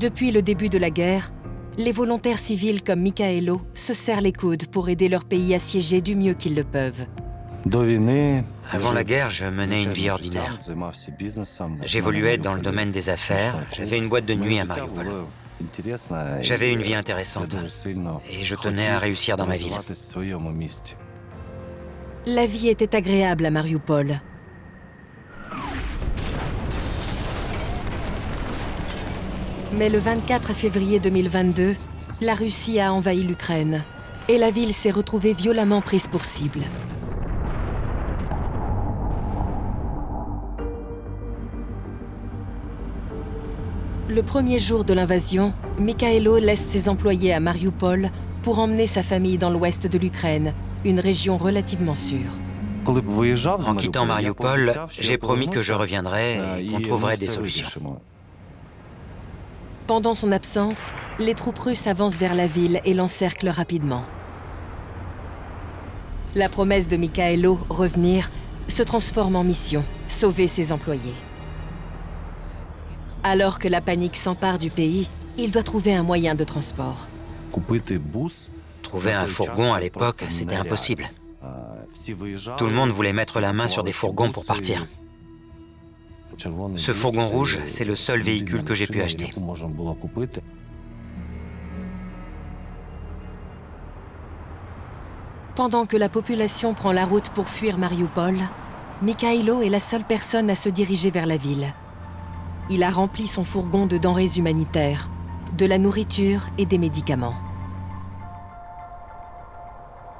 Depuis le début de la guerre, les volontaires civils comme Mikhailo se serrent les coudes pour aider leur pays assiégé du mieux qu'ils le peuvent. Avant la guerre, je menais une vie ordinaire. J'évoluais dans le domaine des affaires, j'avais une boîte de nuit à Mariupol. J'avais une vie intéressante et je tenais à réussir dans ma ville. La vie était agréable à Mariupol. Mais le 24 février 2022, la Russie a envahi l'Ukraine et la ville s'est retrouvée violemment prise pour cible. Le premier jour de l'invasion, Mikhailo laisse ses employés à Mariupol pour emmener sa famille dans l'ouest de l'Ukraine, une région relativement sûre. En quittant Mariupol, j'ai promis que je reviendrais et qu'on trouverait des solutions. Pendant son absence, les troupes russes avancent vers la ville et l'encerclent rapidement. La promesse de Mikhailo, revenir, se transforme en mission, sauver ses employés. Alors que la panique s'empare du pays, il doit trouver un moyen de transport. Trouver un fourgon à l'époque, c'était impossible. Tout le monde voulait mettre la main sur des fourgons pour partir. Ce fourgon rouge, c'est le seul véhicule que j'ai pu acheter. Pendant que la population prend la route pour fuir Mariupol, Mikhailo est la seule personne à se diriger vers la ville. Il a rempli son fourgon de denrées humanitaires, de la nourriture et des médicaments.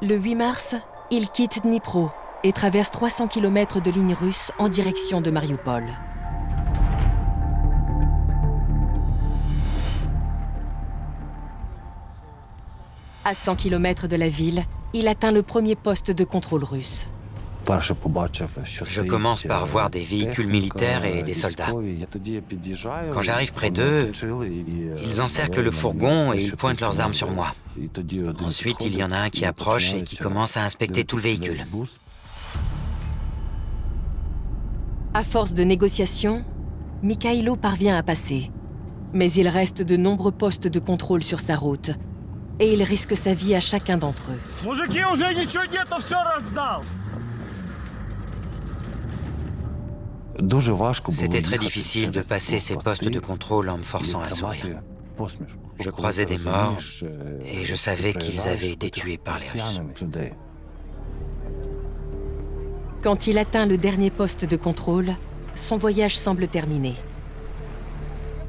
Le 8 mars, il quitte Dnipro et traverse 300 km de lignes russes en direction de Mariupol. À 100 km de la ville, il atteint le premier poste de contrôle russe. Je commence par voir des véhicules militaires et des soldats. Quand j'arrive près d'eux, ils encerclent le fourgon et ils pointent leurs armes sur moi. Ensuite, il y en a un qui approche et qui commence à inspecter tout le véhicule. À force de négociations, Mikhailo parvient à passer. Mais il reste de nombreux postes de contrôle sur sa route. Et il risque sa vie à chacun d'entre eux. C'était très difficile de passer ces postes de contrôle en me forçant à sourire. Je croisais des morts et je savais qu'ils avaient été tués par les Russes. Quand il atteint le dernier poste de contrôle, son voyage semble terminé.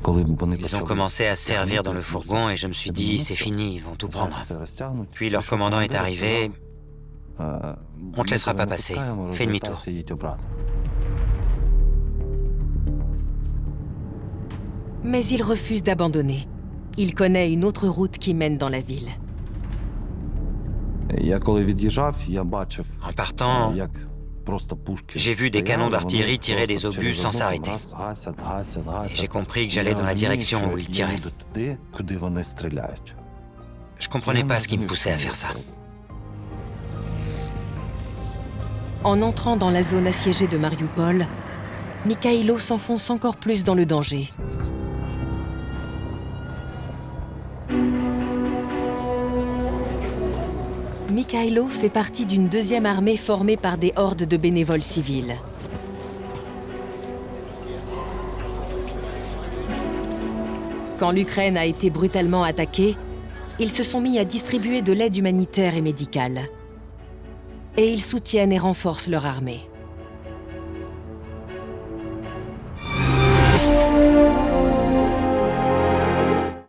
Ils ont commencé à servir dans le fourgon et je me suis dit, c'est fini, ils vont tout prendre. Puis leur commandant est arrivé. On te laissera pas passer, fais demi-tour. Mais il refuse d'abandonner. Il connaît une autre route qui mène dans la ville. En partant, j'ai vu des canons d'artillerie tirer des obus sans s'arrêter. Et j'ai compris que j'allais dans la direction où ils tiraient. Je comprenais pas ce qui me poussait à faire ça. En entrant dans la zone assiégée de Mariupol, Mikhailo s'enfonce encore plus dans le danger. Mikhailo fait partie d'une deuxième armée formée par des hordes de bénévoles civils. Quand l'Ukraine a été brutalement attaquée, ils se sont mis à distribuer de l'aide humanitaire et médicale. Et ils soutiennent et renforcent leur armée.